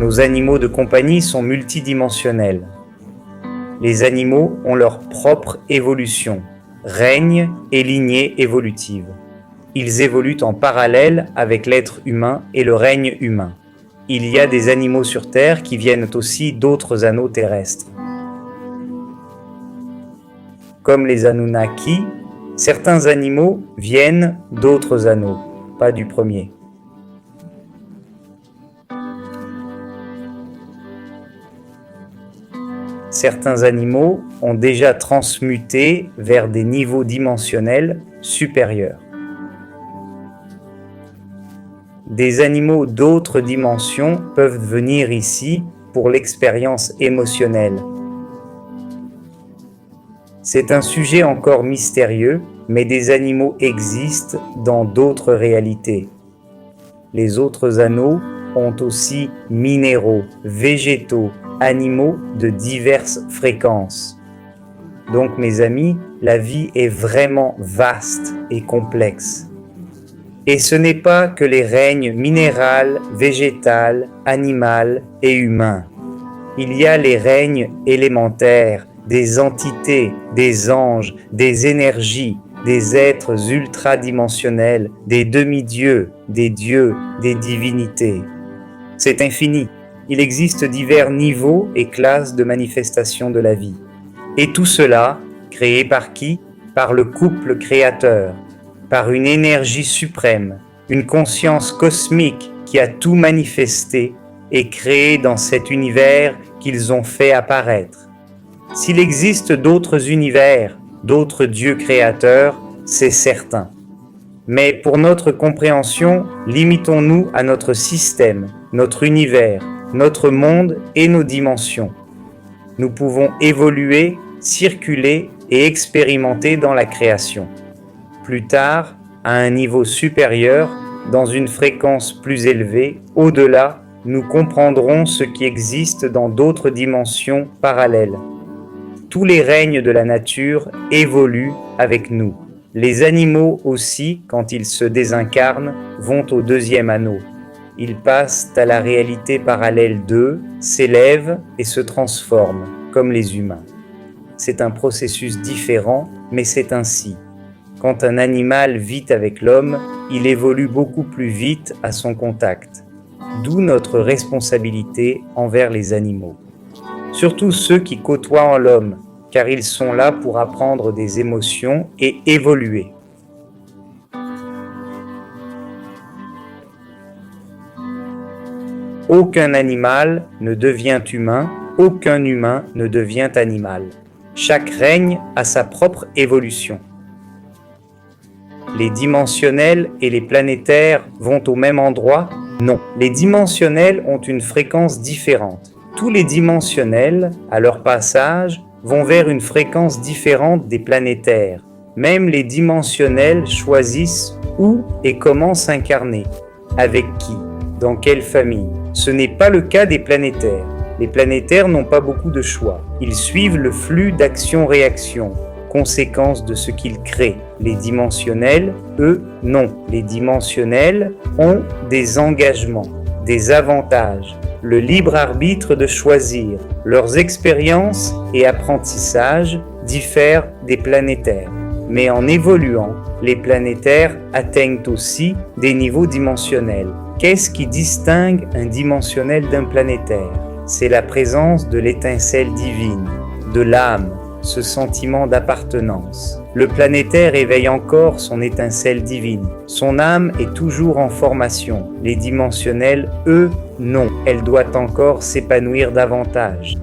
Nos animaux de compagnie sont multidimensionnels. Les animaux ont leur propre évolution, règne et lignée évolutive. Ils évoluent en parallèle avec l'être humain et le règne humain. Il y a des animaux sur Terre qui viennent aussi d'autres anneaux terrestres. Comme les Anunnaki, certains animaux viennent d'autres anneaux, pas du premier. Certains animaux ont déjà transmuté vers des niveaux dimensionnels supérieurs. Des animaux d'autres dimensions peuvent venir ici pour l'expérience émotionnelle. C'est un sujet encore mystérieux, mais des animaux existent dans d'autres réalités. Les autres anneaux ont aussi minéraux, végétaux, animaux de diverses fréquences. Donc mes amis, la vie est vraiment vaste et complexe. Et ce n'est pas que les règnes minéral, végétal, animal et humain. Il y a les règnes élémentaires, des entités, des anges, des énergies, des êtres ultradimensionnels, des demi-dieux, des dieux, des divinités. C'est infini. Il existe divers niveaux et classes de manifestation de la vie. Et tout cela, créé par qui? Par le couple créateur, par une énergie suprême, une conscience cosmique qui a tout manifesté et créé dans cet univers qu'ils ont fait apparaître. S'il existe d'autres univers, d'autres dieux créateurs, c'est certain. Mais pour notre compréhension, limitons-nous à notre système, notre univers, notre monde et nos dimensions. Nous pouvons évoluer, circuler et expérimenter dans la création. Plus tard, à un niveau supérieur, dans une fréquence plus élevée, au-delà, nous comprendrons ce qui existe dans d'autres dimensions parallèles. Tous les règnes de la nature évoluent avec nous. Les animaux aussi, quand ils se désincarnent, vont au deuxième anneau. Ils passent à la réalité parallèle d'eux, s'élèvent et se transforment, comme les humains. C'est un processus différent, mais c'est ainsi. Quand un animal vit avec l'homme, il évolue beaucoup plus vite à son contact. D'où notre responsabilité envers les animaux. Surtout ceux qui côtoient l'homme, car ils sont là pour apprendre des émotions et évoluer. Aucun animal ne devient humain, aucun humain ne devient animal. Chaque règne a sa propre évolution. Les dimensionnels et les planétaires vont au même endroit? Non. Les dimensionnels ont une fréquence différente. Tous les dimensionnels, à leur passage, vont vers une fréquence différente des planétaires. Même les dimensionnels choisissent où et comment s'incarner. Avec qui? Dans quelle famille? Ce n'est pas le cas des planétaires. Les planétaires n'ont pas beaucoup de choix. Ils suivent le flux d'action-réaction, conséquence de ce qu'ils créent. Les dimensionnels, eux, non. Les dimensionnels ont des engagements, des avantages, le libre arbitre de choisir. Leurs expériences et apprentissages diffèrent des planétaires. Mais en évoluant, les planétaires atteignent aussi des niveaux dimensionnels. Qu'est-ce qui distingue un dimensionnel d'un planétaire? C'est la présence de l'étincelle divine, de l'âme, ce sentiment d'appartenance. Le planétaire éveille encore son étincelle divine. Son âme est toujours en formation. Les dimensionnels, eux, non. Elle doit encore s'épanouir davantage.